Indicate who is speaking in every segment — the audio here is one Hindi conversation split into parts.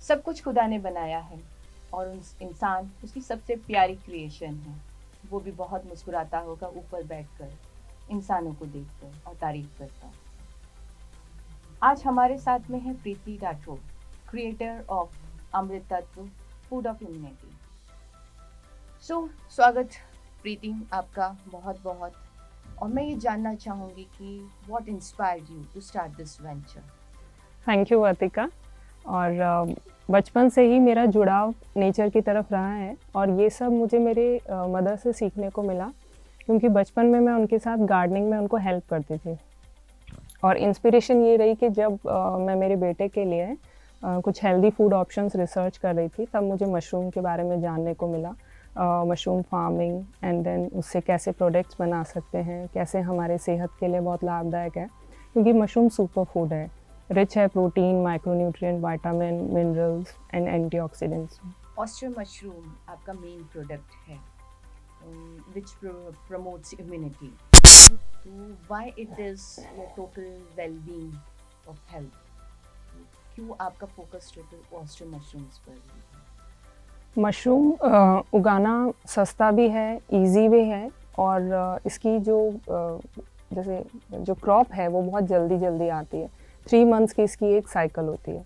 Speaker 1: सब कुछ खुदा ने बनाया है और इंसान उसकी सबसे प्यारी क्रिएशन है। वो भी बहुत मुस्कुराता होगा ऊपर बैठकर इंसानों को देखकर और तारीफ करता। आज हमारे साथ में है प्रीति राठौर, क्रिएटर ऑफ अमृत तत्व फूड ऑफ इम्यूनिटी। स्वागत प्रीति आपका बहुत बहुत। और मैं ये जानना चाहूँगी कि what inspired you to start this venture.
Speaker 2: Thank you Vartika. और बचपन से ही मेरा जुड़ाव नेचर की तरफ रहा है और ये सब मुझे मेरे मदर से सीखने को मिला, क्योंकि बचपन में मैं उनके साथ गार्डनिंग में उनको हेल्प करती थी। और इंस्पिरेशन ये रही कि जब मैं मेरे बेटे के लिए कुछ हेल्दी फूड ऑप्शंस रिसर्च कर रही थी, तब मुझे मशरूम के बारे में जानने को मिला। मशरूम फार्मिंग एंड देन उससे कैसे प्रोडक्ट्स बना सकते हैं, कैसे हमारे सेहत के लिए बहुत लाभदायक है, क्योंकि मशरूम सुपर फूड है, रिच है protein, micronutrient, vitamin, minerals and antioxidants.
Speaker 1: Oyster mushroom आपका मेन प्रोडक्ट है which promotes immunity. So why it is your total well-being of health? क्यों आपका फोकस टोटल ऑयस्टर मशरूम्स पर है?
Speaker 2: मशरूम उगाना सस्ता भी है, इजी भी है, और इसकी जैसे जो क्रॉप है वो बहुत जल्दी आती है। 3 मंथ्स की इसकी एक साइकिल होती है।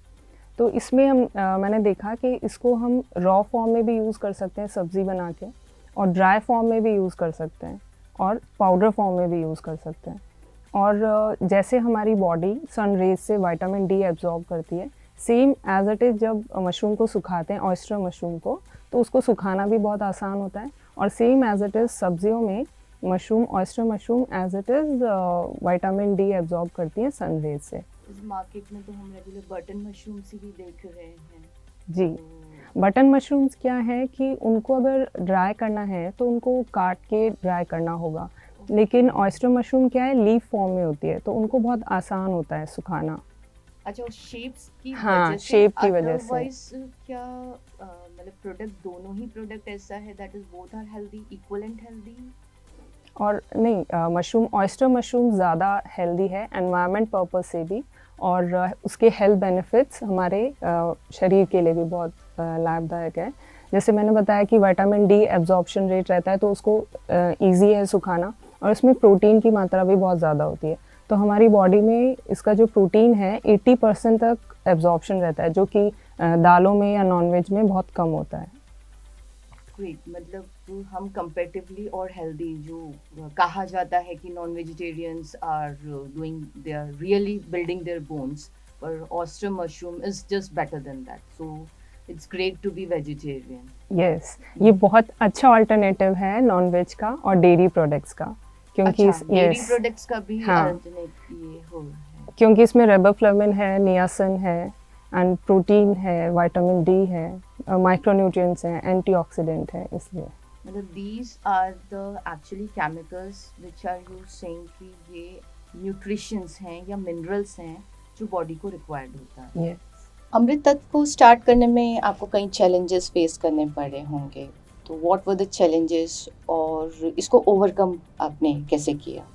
Speaker 2: तो इसमें मैंने देखा कि इसको हम रॉ फॉर्म में भी यूज़ कर सकते हैं सब्ज़ी बना के, और ड्राई फॉर्म में भी यूज़ कर सकते हैं, और पाउडर फॉर्म में भी यूज़ कर सकते हैं। और जैसे हमारी बॉडी सन रेज से विटामिन डी एब्जॉर्ब करती है, सेम एज इट इज़ जब मशरूम को सुखाते हैं, ऑयस्टर मशरूम को, तो उसको सुखाना भी बहुत आसान होता है। और सेम एज इट इज़ सब्जियों में mushroom, oyster mushroom as it is vitamin D absorb करती हैं सन रेज से।
Speaker 1: इस मार्केट में तो हम रेगुलर बटन मशरूम से भी देख रहे हैं।
Speaker 2: जी, बटन मशरूम्स क्या है कि उनको अगर ड्राई करना है तो उनको काट के ड्राई करना होगा, लेकिन ऑयस्टर मशरूम क्या है, लीफ फॉर्म में होती है, तो उनको बहुत आसान होता है सुखाना।
Speaker 1: अच्छा, शेप्स की
Speaker 2: हाँ,
Speaker 1: वजह से,
Speaker 2: शेप की वजह से।
Speaker 1: अदरवाइज क्या मतलब प्रोडक्ट, दोनों ही प्रोडक्ट ऐसा है that is both are healthy, equal and healthy?
Speaker 2: और नहीं, मशरूम, ऑयस्टर मशरूम ज़्यादा हेल्दी है एनवायरनमेंट पर्पस से भी, और उसके हेल्थ बेनिफिट्स हमारे शरीर के लिए भी बहुत लाभदायक है। जैसे मैंने बताया कि विटामिन डी एब्जॉर्प्शन रेट रहता है, तो उसको इजी है सुखाना, और इसमें प्रोटीन की मात्रा भी बहुत ज़्यादा होती है। तो हमारी बॉडी में इसका जो प्रोटीन है 80% तक एब्जॉर्प्शन रहता है, जो कि दालों में या नॉनवेज में बहुत कम होता है।
Speaker 1: ग्रेट, मतलब हम कंपैरेटिवली और हेल्दी, जो कहा जाता है कि non vegetarians are doing, they are really building their bones, पर oyster mushroom is just better than that, so it's great to be vegetarian.
Speaker 2: Yes, ये बहुत अच्छा अल्टरनेटिव है नॉनवेज का और डेयरी प्रोडक्ट्स का, क्योंकि
Speaker 1: डेयरी प्रोडक्ट्स का भी
Speaker 2: हाँ,
Speaker 1: अल्टरनेट ये हो है,
Speaker 2: क्योंकि इसमें रिबोफ्लाविन है, नियासिन है, एंड प्रोटीन है, विटामिन डी है, माइक्रोन्यूट्रिएंट्स हैं, एंटीऑक्सीडेंट है, इसलिए।
Speaker 1: मतलब these are the actually chemicals which are you saying कि ये न्यूट्रिशंस हैं या मिनरल्स हैं जो बॉडी को रिक्वायर्ड होता है।
Speaker 2: Yes.
Speaker 1: अमृत तत्व को स्टार्ट करने में आपको कई चैलेंजेस फेस करने पड़े होंगे, तो व्हाट वर द चैलेंजेस और इसको ओवरकम आपने कैसे किया?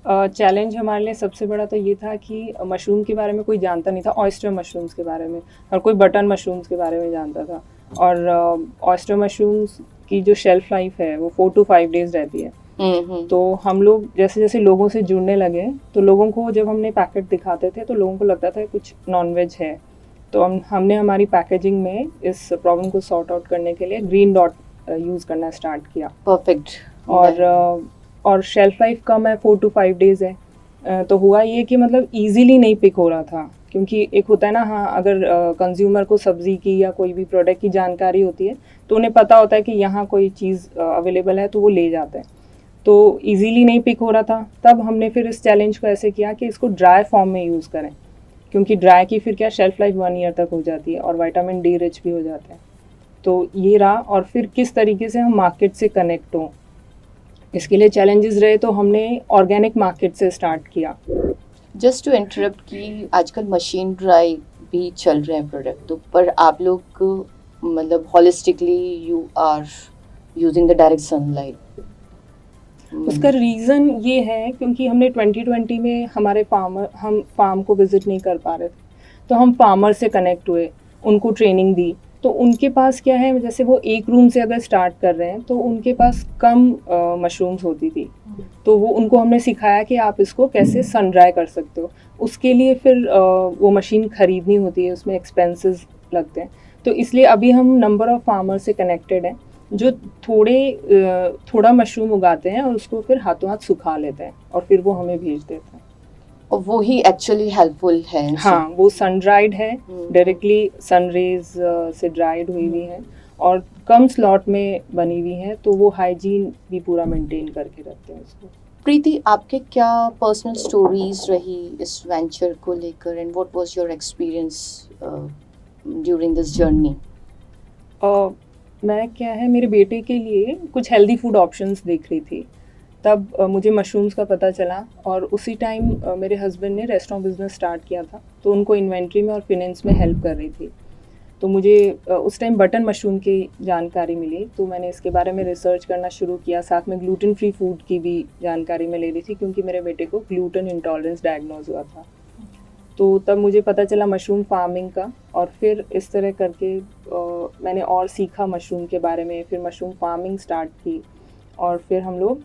Speaker 2: चैलेंज हमारे लिए सबसे बड़ा तो ये था कि मशरूम के बारे में कोई जानता नहीं था, ऑयस्टर मशरूम्स के बारे में, और कोई बटन मशरूम्स के बारे में जानता था। और ऑयस्टर मशरूम्स की जो शेल्फ लाइफ है वो 4 to 5 डेज रहती है। तो हम लोग जैसे जैसे लोगों से जुड़ने लगे, तो लोगों को जब हमने पैकेट दिखाते थे तो लोगों को लगता था कुछ नॉनवेज है। तो हमने हमारी पैकेजिंग में इस प्रॉब्लम को सॉर्ट आउट करने के लिए ग्रीन डॉट यूज़ करना स्टार्ट किया।
Speaker 1: परफेक्ट।
Speaker 2: और शेल्फ लाइफ कम है, 4 to 5 डेज है। तो हुआ ये कि मतलब इजीली नहीं पिक हो रहा था, क्योंकि एक होता है ना, हाँ, अगर कंज्यूमर को सब्जी की या कोई भी प्रोडक्ट की जानकारी होती है तो उन्हें पता होता है कि यहाँ कोई चीज़ अवेलेबल है तो वो ले जाते हैं। तो इजीली नहीं पिक हो रहा था। तब हमने फिर इस चैलेंज को ऐसे किया कि इसको ड्राई फॉर्म में यूज़ करें, क्योंकि ड्राई की फिर क्या शेल्फ लाइफ 1 ईयर तक हो जाती है, और विटामिन डी रिच भी हो जाते हैं। तो ये रहा। और फिर किस तरीके से हम मार्केट से कनेक्ट हों, इसके लिए चैलेंजेस रहे, तो हमने ऑर्गेनिक मार्केट से स्टार्ट किया।
Speaker 1: जस्ट टू इंटरप्ट कि आजकल मशीन ड्राई भी चल रहे हैं प्रोडक्ट, तो पर आप लोग मतलब holistically you are using the direct sunlight.
Speaker 2: उसका रीज़न ये है क्योंकि हमने 2020 में हम फार्म को विज़िट नहीं कर पा रहे थे, तो हम फार्मर से कनेक्ट हुए। उनको ट्रेनिंग दी। तो उनके पास क्या है, जैसे वो एक रूम से अगर स्टार्ट कर रहे हैं तो उनके पास कम मशरूम्स होती थी, तो वो उनको हमने सिखाया कि आप इसको कैसे सन ड्राई कर सकते हो। उसके लिए फिर वो मशीन ख़रीदनी होती है, उसमें एक्सपेंसेस लगते हैं। तो इसलिए अभी हम नंबर ऑफ़ फार्मर से कनेक्टेड हैं जो थोड़ा मशरूम उगाते हैं और उसको फिर हाथों हाथ सुखा लेते हैं और फिर वो हमें भेज देते हैं।
Speaker 3: और वो ही एक्चुअली हेल्पफुल है।
Speaker 2: हाँ, वो सन ड्राइड है, डायरेक्टली सन रेज से ड्राइड हुई हुई है और कम स्लॉट में बनी हुई है, तो वो हाइजीन भी पूरा मेंटेन करके रखते हैं उसको।
Speaker 3: प्रीति, आपके क्या पर्सनल स्टोरीज रही इस वेंचर को लेकर and what was your experience during this journey?
Speaker 2: मैं क्या है, मेरे बेटे के लिए कुछ हेल्दी फूड ऑप्शंस देख रही थी, तब मुझे मशरूम्स का पता चला और उसी टाइम मेरे हस्बैंड ने रेस्टोरेंट बिज़नेस स्टार्ट किया था, तो उनको इन्वेंट्री में और फिनेंस में हेल्प कर रही थी। तो मुझे उस टाइम बटन मशरूम की जानकारी मिली, तो मैंने इसके बारे में रिसर्च करना शुरू किया। साथ में ग्लूटेन फ्री फूड की भी जानकारी मैं ले रही थी, क्योंकि मेरे बेटे को ग्लूटेन इंटॉलरेंस डायग्नोज हुआ था। तो तब मुझे पता चला मशरूम फार्मिंग का, और फिर इस तरह करके मैंने और सीखा मशरूम के बारे में, फिर मशरूम फार्मिंग स्टार्ट की और फिर हम लोग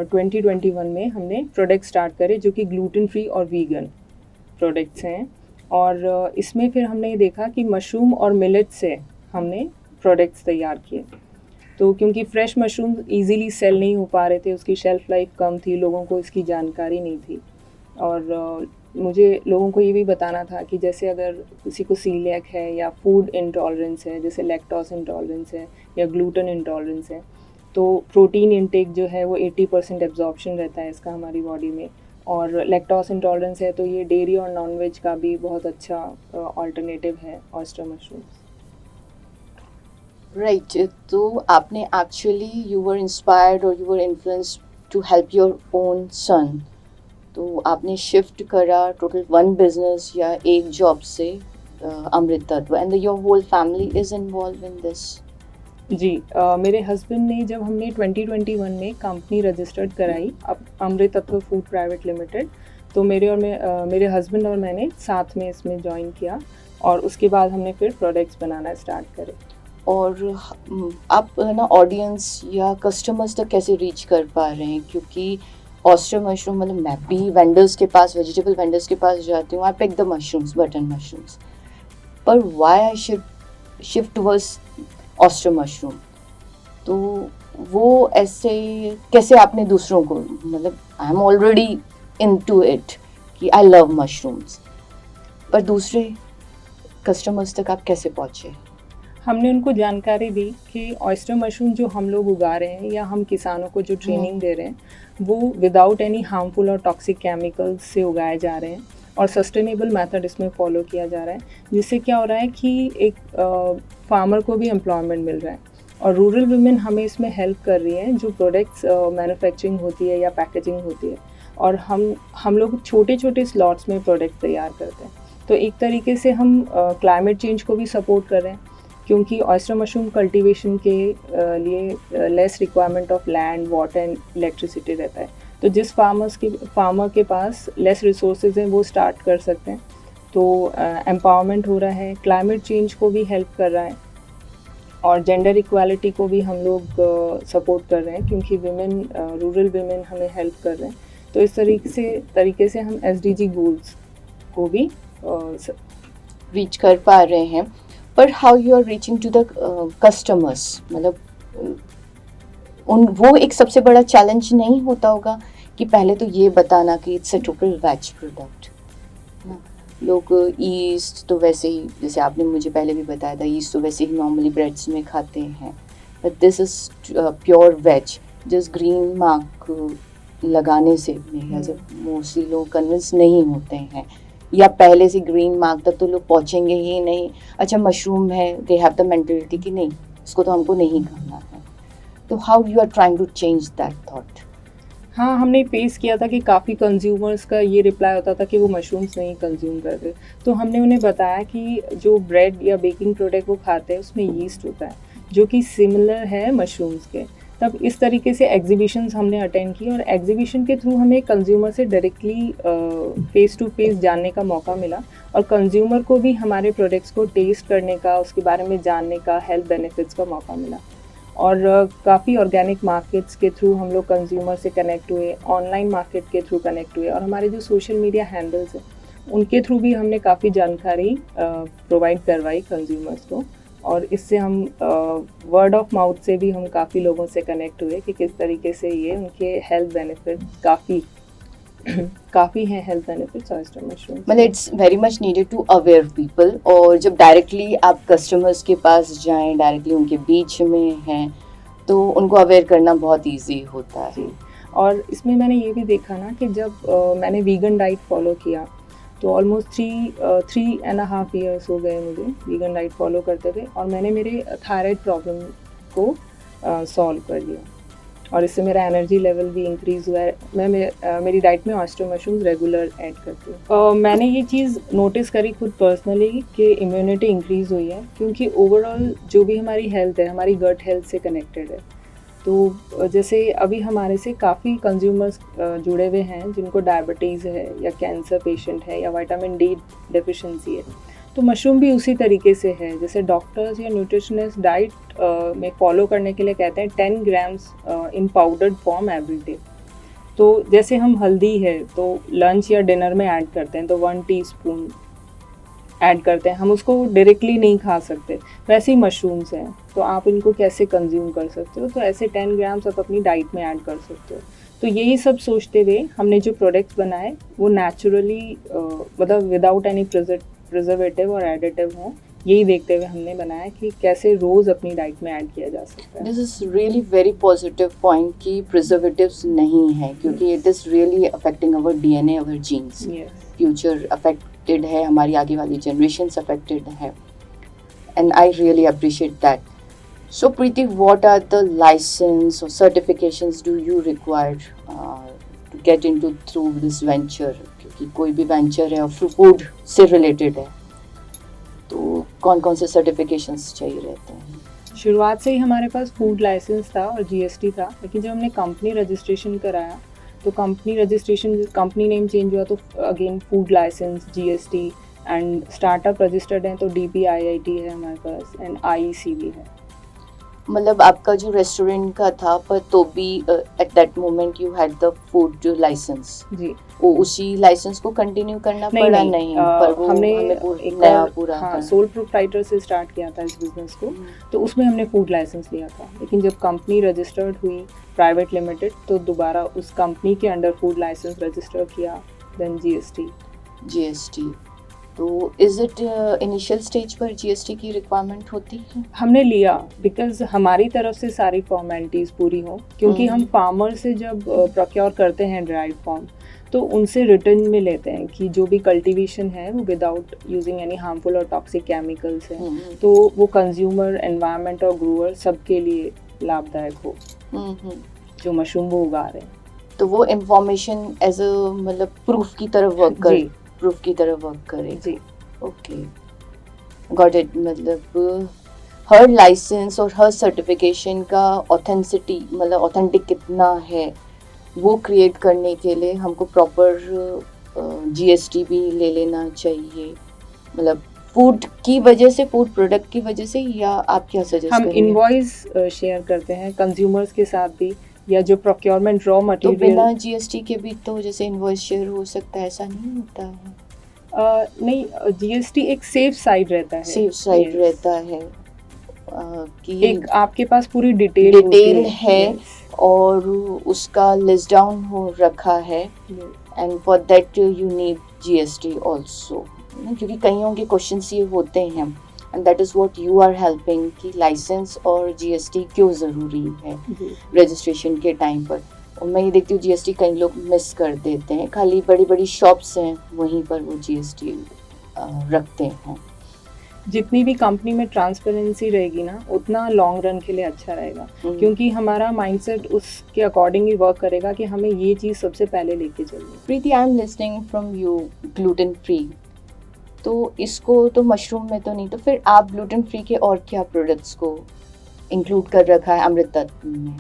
Speaker 2: 2021 में हमने प्रोडक्ट स्टार्ट करे जो कि ग्लूटेन फ्री और वीगन प्रोडक्ट्स हैं। और इसमें फिर हमने ये देखा कि मशरूम और मिलेट से हमने प्रोडक्ट्स तैयार किए। तो क्योंकि फ्रेश मशरूम इजीली सेल नहीं हो पा रहे थे, उसकी शेल्फ़ लाइफ कम थी, लोगों को इसकी जानकारी नहीं थी। और मुझे लोगों को ये भी बताना था कि जैसे अगर किसी को सीलिएक है या फूड इंटॉलरेंस है, जैसे लैक्टोज इंटॉलरेंस है या ग्लूटेन इंटॉलरेंस है, तो प्रोटीन इंटेक जो है वो 80% एब्जॉर्प्शन रहता है इसका हमारी बॉडी में। और लैक्टोज इंटॉलरेंस है तो ये डेयरी और नॉनवेज का भी बहुत अच्छा अल्टरनेटिव है ऑयस्टर मशरूम्स।
Speaker 3: राइट, तो आपने एक्चुअली यू वर इंस्पायर्ड और you were influenced to help your own son, तो आपने शिफ्ट करा टोटल वन बिजनेस या एक जॉब से Amrit Tatva, and your whole family is involve in this?
Speaker 2: जी, मेरे हस्बैंड ने, जब हमने 2021 में कंपनी रजिस्टर्ड कराई अमृत तत्व फूड प्राइवेट लिमिटेड, तो मेरे हस्बैंड और मैंने साथ में इसमें ज्वाइन किया और उसके बाद हमने फिर प्रोडक्ट्स बनाना स्टार्ट करे।
Speaker 3: और आप ना ऑडियंस या कस्टमर्स तक कैसे रीच कर पा रहे हैं? क्योंकि ऑयस्टर मशरूम, मतलब मैं भी वेंडर्स के पास, वेजिटेबल वेंडर्स के पास जाती हूँ, I pick the mushrooms, button mushrooms, पर why I should shift towards oyster mushroom? तो वो ऐसे कैसे आपने दूसरों को, मतलब I am already into it कि आई लव मशरूम्स, पर दूसरे कस्टमर्स तक आप कैसे पहुँचे?
Speaker 2: हमने उनको जानकारी दी कि ऑयस्टर मशरूम जो हम लोग उगा रहे हैं या हम किसानों को जो ट्रेनिंग दे रहे हैं, वो विदाउट एनी हार्मफुल और टॉक्सिक केमिकल्स से उगाए जा रहे हैं और सस्टेनेबल मेथड इसमें फॉलो किया जा रहा है, जिससे क्या हो रहा है कि एक फार्मर को भी एम्प्लॉयमेंट मिल रहा है और रूरल वुमेन हमें इसमें हेल्प कर रही हैं, जो प्रोडक्ट्स मैन्युफैक्चरिंग होती है या पैकेजिंग होती है, और हम लोग छोटे छोटे स्लॉट्स में प्रोडक्ट तैयार करते हैं। तो एक तरीके से हम क्लाइमेट चेंज को भी सपोर्ट कर रहे हैं, क्योंकि ऑयस्टर मशरूम कल्टीवेशन के लिए less requirement of land, water and electricity रहता है। तो जिस फार्मर के पास लेस रिसोर्सेज हैं वो स्टार्ट कर सकते हैं। तो एम्पावरमेंट हो रहा है, क्लाइमेट चेंज को भी हेल्प कर रहा है और जेंडर इक्वालिटी को भी हम लोग सपोर्ट कर रहे हैं, क्योंकि रूरल विमेन हमें हेल्प कर रहे हैं। तो इस तरीके से हम SDG गोल्स को भी
Speaker 3: रीच कर पा रहे हैं। पर how you are reaching to the customers, मतलब वो एक सबसे बड़ा चैलेंज नहीं होता होगा कि पहले तो ये बताना कि it's a total veg product ना? लोग ईस्ट तो वैसे ही, जैसे आपने मुझे पहले भी बताया था, ईस्ट तो वैसे ही नॉर्मली ब्रेड्स में खाते हैं, but this is pure veg. Just green mark लगाने से मोस्टली लोग कन्विंस नहीं होते हैं, या पहले से ग्रीन मार्क तक तो लोग पहुंचेंगे ही नहीं। अच्छा मशरूम है, दे हैव द मेंटालिटी कि नहीं, इसको तो हमको नहीं खाना है। तो how you are trying to change that thought?
Speaker 2: हाँ, हमने फेस किया था कि काफ़ी कंज्यूमर्स का ये रिप्लाई होता था कि वो मशरूम्स नहीं कंज्यूम करते। तो हमने उन्हें बताया कि जो ब्रेड या बेकिंग प्रोडक्ट वो खाते हैं उसमें यीस्ट होता है, जो कि सिमिलर है मशरूम्स के। तब इस तरीके से एग्जीबिशंस हमने अटेंड किए और एग्जीबिशन के थ्रू हमें कंज्यूमर से डायरेक्टली फेस टू फेस जानने का मौका मिला और कंज्यूमर को भी हमारे प्रोडक्ट्स को टेस्ट करने का, उसके बारे में जानने का, हेल्थ बेनिफिट्स का मौका मिला। और काफ़ी ऑर्गेनिक मार्केट्स के थ्रू हम लोग कंज्यूमर से कनेक्ट हुए, ऑनलाइन मार्केट के थ्रू कनेक्ट हुए और हमारे जो सोशल मीडिया हैंडल्स हैं उनके थ्रू भी हमने काफ़ी जानकारी प्रोवाइड करवाई कंज्यूमर्स को। और इससे हम वर्ड ऑफ माउथ से भी हम काफ़ी लोगों से कनेक्ट हुए कि किस तरीके से ये उनके हेल्थ बेनिफिट काफ़ी हैं हेल्थ बेनिफिट्स ऑयस्टर मशरूम।
Speaker 3: मतलब it's very much needed to aware people. और जब डायरेक्टली आप कस्टमर्स के पास जाएं, डायरेक्टली उनके बीच में हैं, तो उनको अवेयर करना बहुत इजी होता है।
Speaker 2: और इसमें मैंने ये भी देखा ना कि जब मैंने वीगन डाइट फॉलो किया तो ऑलमोस्ट 3.5 ईयर्स हो गए मुझे वीगन डाइट फॉलो करते हुए और मैंने मेरे थायराइड प्रॉब्लम को सॉल्व कर लिया और इससे मेरा एनर्जी लेवल भी इंक्रीज़ हुआ है। मेरी डाइट में ऑयस्टर मशरूम्स रेगुलर ऐड करती हूँ। मैंने ये चीज़ नोटिस करी खुद पर्सनली कि इम्यूनिटी इंक्रीज़ हुई है, क्योंकि ओवरऑल जो भी हमारी हेल्थ है हमारी गट हेल्थ से कनेक्टेड है। तो जैसे अभी हमारे से काफ़ी कंज्यूमर्स जुड़े हुए हैं जिनको डायबिटीज़ है या कैंसर पेशेंट है या विटामिन डी डेफिशिएंसी है, तो मशरूम भी उसी तरीके से है। जैसे डॉक्टर्स या न्यूट्रिशनिस्ट डाइट में फॉलो करने के लिए कहते हैं 10 ग्राम्स इन पाउडर्ड फॉर्म एवरी डे। तो जैसे हम हल्दी है तो लंच या डिनर में ऐड करते हैं तो 1 टीस्पून ऐड करते हैं, हम उसको डायरेक्टली नहीं खा सकते। वैसे ही मशरूम्स हैं तो आप इनको कैसे कंज्यूम कर सकते हो, तो ऐसे 10 ग्राम्स आप अपनी डाइट में ऐड कर सकते हो। तो यही सब सोचते हुए हमने जो प्रोडक्ट्स बनाए वो नेचुरली मतलब विदाउट एनी प्रिजर्वेटिव और एडिटिव हों, यही देखते हुए हमने बनाया कि कैसे रोज़ अपनी डाइट में ऐड किया जा सकता है।
Speaker 3: This is really very positive point कि प्रिजर्वेटिव्स नहीं है, क्योंकि it is really affecting our DNA, our genes. Future affected है, हमारी आगे वाली जनरेशन्स अफेक्टेड है, and I really appreciate that. So Preeti, what are the license और certifications do you require to get into through this venture? क्योंकि कोई भी वेंचर है और फूड से रिलेटेड है, तो कौन कौन से सर्टिफिकेशंस चाहिए रहते हैं?
Speaker 2: शुरुआत से ही हमारे पास फूड लाइसेंस था और जीएसटी था, लेकिन जब हमने कंपनी रजिस्ट्रेशन कराया तो कंपनी नेम चेंज हुआ तो again food license, GST and startup registered हैं तो DPIIT है हमारे पास एंड IEC भी है।
Speaker 3: मतलब आपका जो रेस्टोरेंट का था पर तो भी at that moment you had the food license
Speaker 2: जी,
Speaker 3: वो उसी लाइसेंस को कंटिन्यू करना पड़ा? नहीं, पर वो
Speaker 2: हमने
Speaker 3: एक नया पूरा
Speaker 2: सोल प्रोप्राइटर से स्टार्ट किया था इस बिजनेस को, तो उसमें हमने फूड लाइसेंस लिया था। लेकिन जब कंपनी रजिस्टर्ड हुई प्राइवेट लिमिटेड तो दोबारा उस कंपनी के अंडर फूड लाइसेंस रजिस्टर किया, देन GST। तो इज इट इनिशियल स्टेज पर GST की रिक्वायरमेंट होती है? हमने लिया बिकॉज हमारी तरफ से सारी फॉर्मेलिटीज़ पूरी हो, क्योंकि हम फार्मर से जब प्रोक्योर करते हैं ड्राइड फॉर्म तो उनसे रिटर्न में लेते हैं कि जो भी कल्टीवेशन है वो विदाउट यूजिंग एनी हार्मफुल और टॉक्सिक केमिकल्स है, तो वो कंज्यूमर, एनवायरनमेंट और ग्रोअर सबके लिए लाभदायक हो जो मशरूम वो उगा रहे हैं।
Speaker 3: तो वो इंफॉर्मेशन एज अ मतलब प्रूफ की तरह वर्क करे
Speaker 2: जी।
Speaker 3: Okay, got it. मतलब हर लाइसेंस और हर सर्टिफिकेशन का ऑथेंटिसिटी मतलब ऑथेंटिक कितना है वो क्रिएट करने के लिए हमको प्रॉपर GST भी ले लेना चाहिए, मतलब फूड की वजह से, फूड प्रोडक्ट की वजह से, या आप क्या सजेस्ट
Speaker 2: हम
Speaker 3: करेंगे?
Speaker 2: इनवॉइस शेयर करते हैं कंज्यूमर्स के साथ भी, या जो प्रोक्योरमेंट रॉ
Speaker 3: तो
Speaker 2: मटेरियल
Speaker 3: बिना GST के भी तो जैसे इनवॉइस शेयर हो सकता है, ऐसा नहीं होता है?
Speaker 2: नहीं, GST एक सेफ साइड रहता है,
Speaker 3: सेफ साइड
Speaker 2: Yes.
Speaker 3: रहता है कि
Speaker 2: एक आपके पास पूरी डिटेल
Speaker 3: है और उसका लिस्ट डाउन हो रखा है, and for that you need GST also, क्योंकि कईयों के क्वेश्चंस ये होते हैं, and that is what you are helping कि लाइसेंस और GST क्यों ज़रूरी है रजिस्ट्रेशन के टाइम पर। और मैं ये देखती हूँ GST कई लोग मिस कर देते हैं, खाली बड़ी बड़ी शॉप्स हैं वहीं पर वो GST रखते हैं।
Speaker 2: जितनी भी कंपनी में ट्रांसपेरेंसी रहेगी ना उतना लॉन्ग रन के लिए अच्छा रहेगा, क्योंकि हमारा माइंडसेट उसके अकॉर्डिंग ही वर्क करेगा कि हमें ये चीज़ सबसे पहले लेके चलनी।
Speaker 3: Preeti, I am listening from you gluten free, तो इसको तो मशरूम में तो नहीं, तो फिर आप ग्लूटेन फ्री के और क्या प्रोडक्ट्स को इंक्लूड कर रखा है अमृत तत्व में?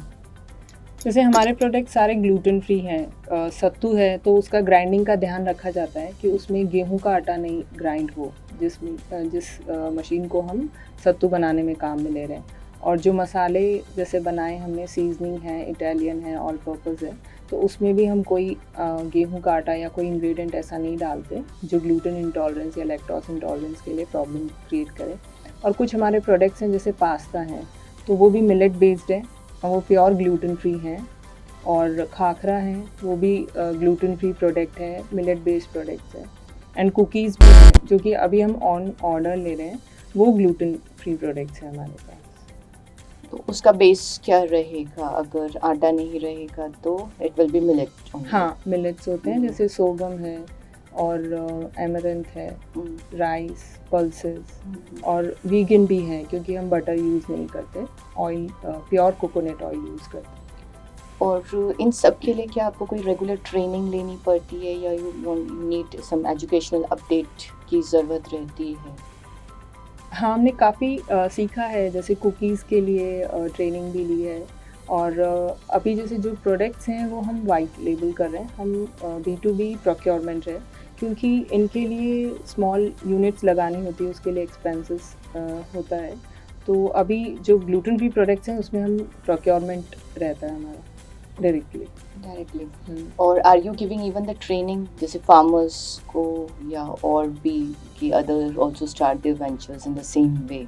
Speaker 2: जैसे हमारे प्रोडक्ट सारे ग्लूटेन फ्री हैं। सत्तू है तो उसका ग्राइंडिंग का ध्यान रखा जाता है कि उसमें गेहूं का आटा नहीं ग्राइंड हो, जिस मशीन को हम सत्तू बनाने में काम में ले रहे हैं। और जो मसाले जैसे बनाए हमने, सीजनिंग है, इटालियन है, ऑल पर्पज़ है, तो उसमें भी हम कोई गेहूं का आटा या कोई इंग्रेडिएंट ऐसा नहीं डालते जो ग्लूटेन इंटॉलरेंस या लैक्टोज इंटॉलरेंस के लिए प्रॉब्लम क्रिएट करे। और कुछ हमारे प्रोडक्ट्स हैं जैसे पास्ता हैं, तो वो भी मिलेट बेस्ड है और वो प्योर ग्लूटेन फ्री हैं। और खाखरा है, वो भी ग्लूटेन फ्री प्रोडक्ट है, मिलेट बेस्ड प्रोडक्ट्स है। एंड कुकीज़ भी हैं जो कि अभी हम ऑन ऑर्डर ले रहे हैं, वो ग्लूटेन फ्री प्रोडक्ट्स हैं हमारे पास।
Speaker 3: तो उसका बेस क्या रहेगा? अगर आटा नहीं रहेगा तो इट विल बी मिलेट।
Speaker 2: हाँ, मिलेट्स होते हैं जैसे सोगम है और एमरंथ है, राइस, पल्सेस, और वीगन भी है क्योंकि हम बटर यूज़ नहीं करते, oil pure coconut oil use करते हैं।
Speaker 3: और इन सब के लिए क्या आपको कोई रेगुलर ट्रेनिंग लेनी पड़ती है या you need some educational update की ज़रूरत रहती है?
Speaker 2: हाँ, हमने काफ़ी सीखा है, जैसे कुकीज़ के लिए ट्रेनिंग भी ली है। और अभी जैसे जो प्रोडक्ट्स हैं वो हम वाइट लेबल कर रहे हैं, हम B2B प्रोक्योरमेंट है, क्योंकि इनके लिए स्मॉल यूनिट्स लगानी होती है, उसके लिए एक्सपेंसेस होता है। तो अभी जो ग्लूटेन फ्री प्रोडक्ट्स हैं उसमें हम प्रोक्योरमेंट रहता है हमारा डायरेक्टली।
Speaker 3: और are you giving even the training जैसे फार्मर्स को, या और भी कि other also start their ventures in the same way,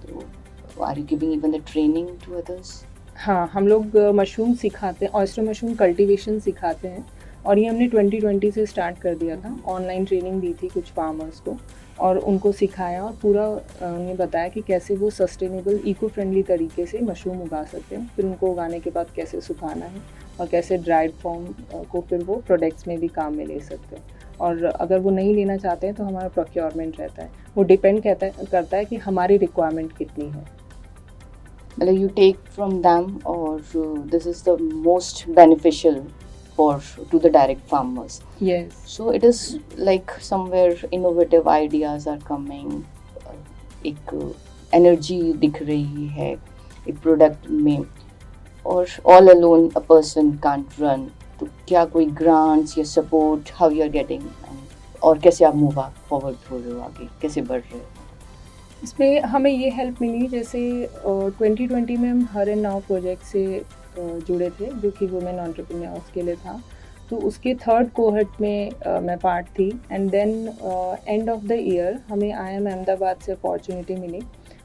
Speaker 3: तो are you giving even the training to others?
Speaker 2: हाँ, हम लोग मशरूम सिखाते हैं, ऑयस्टर मशरूम कल्टीवेशन सिखाते हैं, और ये हमने 2020 से स्टार्ट कर दिया था। ऑनलाइन ट्रेनिंग दी थी कुछ फार्मर्स को और उनको सिखाया और पूरा उन्हें बताया कि कैसे वो सस्टेनेबल इको फ्रेंडली तरीके से मशरूम उगा सकते हैं, फिर उनको उगाने के बाद कैसे सुखाना है और कैसे ड्राइड फॉर्म को फिर वो प्रोडक्ट्स में भी काम में ले सकते हैं। और अगर वो नहीं लेना चाहते हैं तो हमारा प्रोक्योरमेंट रहता है, वो डिपेंड करता है कि हमारी रिक्वायरमेंट कितनी है।
Speaker 3: मतलब you take from them, or this is the most beneficial to the direct farmers.
Speaker 2: Yes.
Speaker 3: So it is like somewhere innovative ideas are coming. एक energy दिख रही है एक product में, और all alone a person can't run. तो क्या कोई grants या support how you are getting, और कैसे आप move forward हो रहे हो, आगे कैसे बढ़ रहे हो?
Speaker 2: इसमें हमें ये हेल्प मिली, जैसे 2020 में हम हर एंड नाउ प्रोजेक्ट से जुड़े थे जो कि वुमेन एंटरप्रेन्योर्स के लिए था। तो उसके थर्ड कोहर्ट में मैं पार्ट थी। And then end of the year हमें IIM अहमदाबाद से अपॉर्चुनिटी मिली,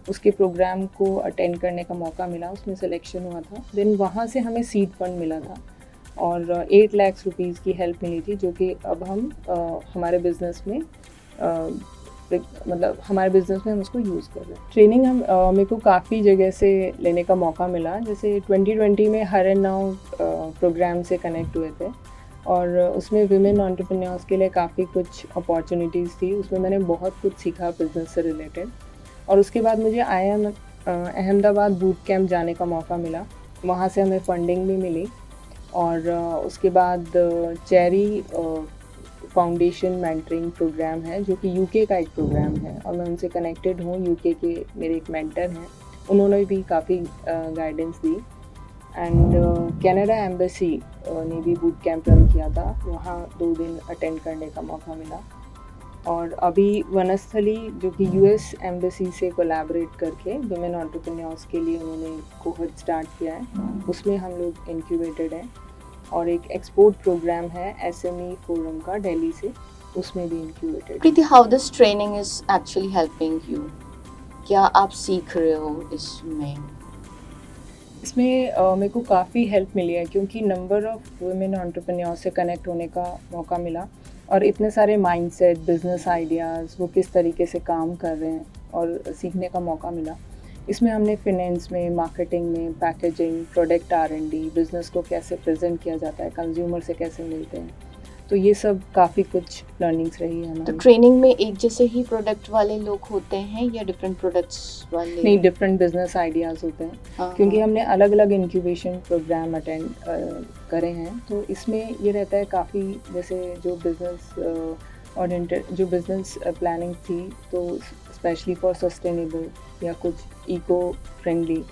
Speaker 2: उसके प्रोग्राम को अटेंड करने का मौका मिला, उसमें सिलेक्शन हुआ था। देन वहाँ से हमें सीड फंड मिला था और 8 लाख रुपीज़ की हेल्प मिली थी, जो कि अब हम हमारे बिज़नेस में मतलब हमारे बिज़नेस में हम उसको यूज़ कर रहे हैं। ट्रेनिंग हम मेरे को काफ़ी जगह से लेने का मौका मिला, जैसे 2020 में हर एंड नाउ प्रोग्राम से कनेक्ट हुए थे और उसमें विमेन एंटरप्रेन्योर्स के लिए काफ़ी कुछ अपॉर्चुनिटीज़ थी, उसमें मैंने बहुत कुछ सीखा बिज़नेस से रिलेटेड। और उसके बाद मुझे IIM अहमदाबाद बूट कैंप जाने का मौका मिला, वहाँ से हमें फंडिंग भी मिली। और उसके बाद चेरी फाउंडेशन मेंटरिंग प्रोग्राम है जो कि UK का एक प्रोग्राम है और मैं उनसे कनेक्टेड हूँ। UK के मेरे एक मेंटर हैं, उन्होंने भी काफ़ी guidance the. And Canada embassy ने भी बूट कैंप रन किया था, वहाँ 2 दिन अटेंड करने का मौका मिला। और अभी वनस्थली जो कि US एम्बेसी से कोलैबोरेट करके वुमेन एंटरप्रेन्योर्स के लिए उन्होंने कोहर्ट स्टार्ट किया है, उसमें हम लोग इंक्यूबेटेड हैं। और एक एक्सपोर्ट प्रोग्राम है SME फोरम का दिल्ली से, उसमें भी incubated.
Speaker 3: Preeti, how this training is actually helping you? क्या आप सीख रहे हो इसमें?
Speaker 2: इसमें मेरे को काफ़ी हेल्प मिली है, क्योंकि नंबर ऑफ़ वुमेन एंटरप्रेन्योर से कनेक्ट होने का मौका मिला और इतने सारे माइंडसेट, बिजनेस आइडियाज़, वो किस तरीके से काम कर रहे हैं और सीखने का मौका मिला। इसमें हमने फिनेंस में, मार्केटिंग में, पैकेजिंग, प्रोडक्ट R&D, बिज़नेस को कैसे प्रेजेंट किया जाता है, कंज्यूमर से कैसे मिलते हैं, तो ये सब काफ़ी कुछ लर्निंग्स रही है हमारी।
Speaker 3: तो ट्रेनिंग में एक जैसे ही प्रोडक्ट वाले लोग होते हैं या डिफरेंट प्रोडक्ट्स वाले?
Speaker 2: नहीं, डिफरेंट बिजनेस आइडियाज़ होते हैं, क्योंकि हमने अलग अलग इंक्यूबेशन प्रोग्राम अटेंड करे हैं। तो इसमें ये रहता है काफ़ी, जैसे जो बिज़नेस ओरिएंटेड जो बिज़नेस प्लानिंग थी, तो स्पेशली फॉर सस्टेनेबल या कुछ इको फ्रेंडली,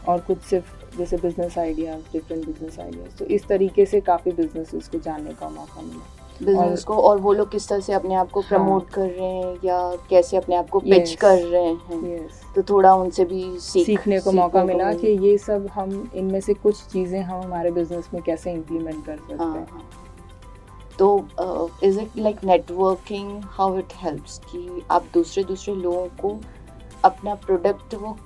Speaker 2: और कुछ सिर्फ जैसे business ideas, different business ideas, तो इस तरीके से काफ़ी बिजनेसेस को जानने का मौका मिला
Speaker 3: बिजनेस को, और वो लोग किस तरह से अपने आप को
Speaker 2: हाँ।
Speaker 3: प्रमोट कर रहे हैं या कैसे अपने आप को पिच
Speaker 2: Yes.
Speaker 3: कर रहे हैं,
Speaker 2: यस
Speaker 3: तो थोड़ा उनसे भी
Speaker 2: सीखने को मौका मिला कि ये सब हम इनमें से कुछ चीज़ें हम हमारे बिजनेस में कैसे इम्प्लीमेंट कर सकते
Speaker 3: हाँ,
Speaker 2: हैं।
Speaker 3: हाँ। तो is it like networking how it helps कि आप दूसरे लोगों को अपना प्रोडक्ट वो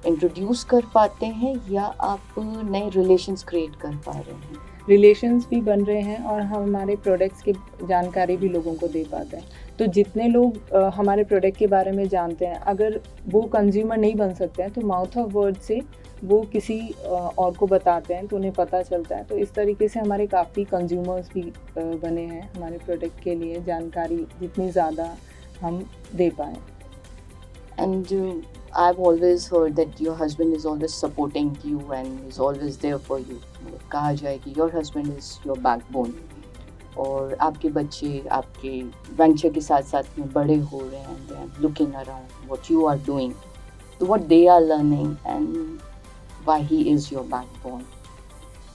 Speaker 3: इंट्रोड्यूस कर पाते हैं या आप नए रिलेशंस क्रिएट कर पा रहे हैं?
Speaker 2: रिलेशंस भी बन रहे हैं और हम हमारे प्रोडक्ट्स की जानकारी भी लोगों को दे पाते हैं। तो जितने लोग हमारे प्रोडक्ट के बारे में जानते हैं, अगर वो कंज्यूमर नहीं बन सकते हैं तो माउथ ऑफ वर्ड से वो किसी और को बताते हैं तो उन्हें पता चलता है। तो इस तरीके से हमारे काफ़ी कंज्यूमर्स भी बने हैं हमारे प्रोडक्ट के लिए, जानकारी जितनी ज़्यादा हम दे पाएँ।
Speaker 3: And I've always heard that your husband is always supporting you and is always there for you. कहा जाए कि your husband is your backbone. और आपके बच्चे आपके वेंचर के साथ साथ में बड़े हो रहे हैं, they are looking around what you are doing, what they are learning and why he is your backbone.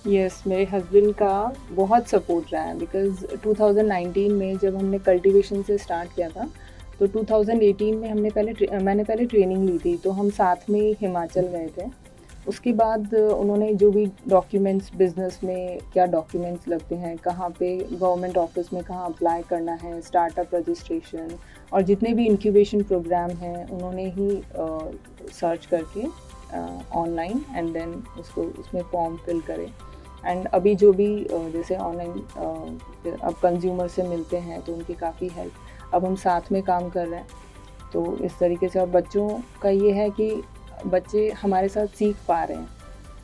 Speaker 2: Yes मेरे हस्बैंड का बहुत सपोर्ट रहा है, बिकॉज 2019 में जब हमने कल्टीवेशन से स्टार्ट किया था तो 2018 में मैंने पहले ट्रेनिंग ली थी, तो हम साथ में हिमाचल गए थे। उसके बाद उन्होंने जो भी डॉक्यूमेंट्स, बिजनेस में क्या डॉक्यूमेंट्स लगते हैं, कहाँ पे गवर्नमेंट ऑफिस में कहाँ अप्लाई करना है, स्टार्टअप रजिस्ट्रेशन और जितने भी इंक्यूबेशन प्रोग्राम हैं उन्होंने ही सर्च करके ऑनलाइन एंड देन उसको उसमें फॉर्म फिल करें। एंड अभी जो भी जैसे ऑनलाइन अब कंज्यूमर से मिलते हैं तो उनकी काफ़ी हेल्प, अब हम साथ में काम कर रहे हैं। तो इस तरीके से, और बच्चों का ये है कि बच्चे हमारे साथ सीख पा रहे हैं,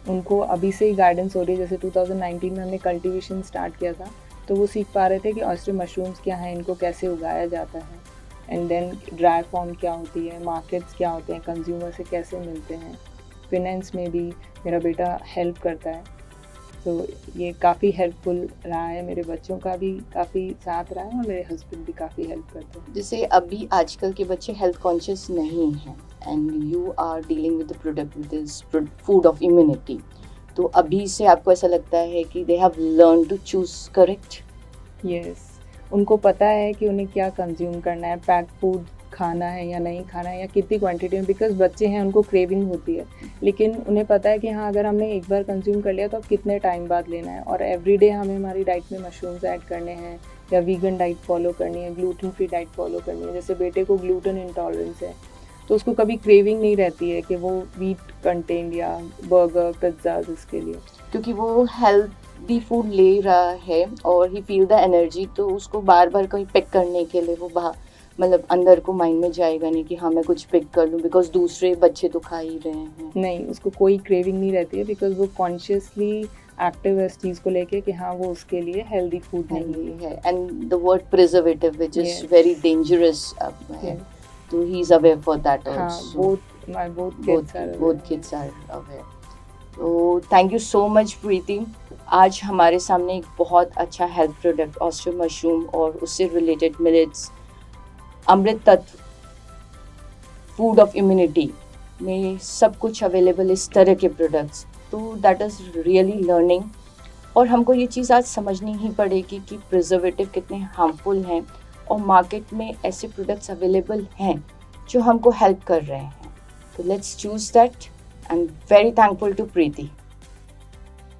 Speaker 2: उनको अभी से ही गाइडेंस हो रही है। जैसे 2019 में हमने कल्टीवेशन स्टार्ट किया था तो वो सीख पा रहे थे कि ऑयस्टर मशरूम्स क्या हैं, इनको कैसे उगाया जाता है, एंड देन ड्राई फॉर्म क्या होती है, मार्केट्स क्या होते हैं, कंज्यूमर से कैसे मिलते हैं। फिनेंस में भी मेरा बेटा हेल्प करता है, तो ये काफ़ी हेल्पफुल रहा है। मेरे बच्चों का भी काफ़ी साथ रहा है और मेरे हस्बैंड भी काफ़ी हेल्प करते हैं।
Speaker 3: जैसे अभी आजकल के बच्चे हेल्थ कॉन्शियस नहीं हैं and you are dealing with the product with this food of immunity, तो अभी से आपको ऐसा लगता है कि they have learn to choose correct?
Speaker 2: Yes, उनको पता है कि उन्हें क्या कंज्यूम करना है, पैक फूड खाना है या नहीं खाना है, या कितनी क्वांटिटी में, बिकॉज बच्चे हैं उनको क्रेविंग होती है, लेकिन उन्हें पता है कि हाँ अगर हमने एक बार कंज्यूम कर लिया तो अब कितने टाइम बाद लेना है। और एवरीडे हमें हमारी डाइट में मशरूम्स ऐड करने हैं या वीगन डाइट फॉलो करनी है, ग्लूटेन फ्री डाइट फॉलो करनी है। जैसे बेटे को ग्लूटेन इंटॉलरेंस है तो उसको कभी क्रेविंग नहीं रहती है कि वो वीट कंटेंट या बर्गर, पिज्ज़ा इसके लिए,
Speaker 3: क्योंकि वो हेल्दी फूड ले रहा है और ही फील द एनर्जी, तो उसको बार बार कहीं पिक करने के लिए वो मतलब अंदर को माइंड में जाएगा नहीं कि हाँ मैं कुछ पिक कर लूँ बिकॉज दूसरे बच्चे तो खा ही रहे हैं।
Speaker 2: नहीं, उसको कोई क्रेविंग नहीं रहती है बिकॉज वो कॉन्शियसली एक्टिव है इस चीज़ को लेके कि हाँ वो उसके लिए हेल्दी फूड नहीं
Speaker 3: है। And the word preservative which is
Speaker 2: Yes.
Speaker 3: Very dangerous है, तो he is aware for that
Speaker 2: हाँ,
Speaker 3: also.
Speaker 2: both
Speaker 3: kids are aware. तो thank you so much Preeti. आज हमारे सामने एक बहुत अच्छा हेल्थ प्रोडक्ट ऑयस्टर मशरूम और उससे रिलेटेड मिलेट्स, अमृत तत्व, फूड ऑफ इम्यूनिटी में सब कुछ अवेलेबल इस तरह के प्रोडक्ट्स, तो दैट इज़ रियली लर्निंग। और हमको ये चीज़ आज समझनी ही पड़ेगी कि प्रिजर्वेटिव कितने हार्मफुल हैं और मार्केट में ऐसे प्रोडक्ट्स अवेलेबल हैं जो हमको हेल्प कर रहे हैं। तो let's choose that and very thankful to Preeti.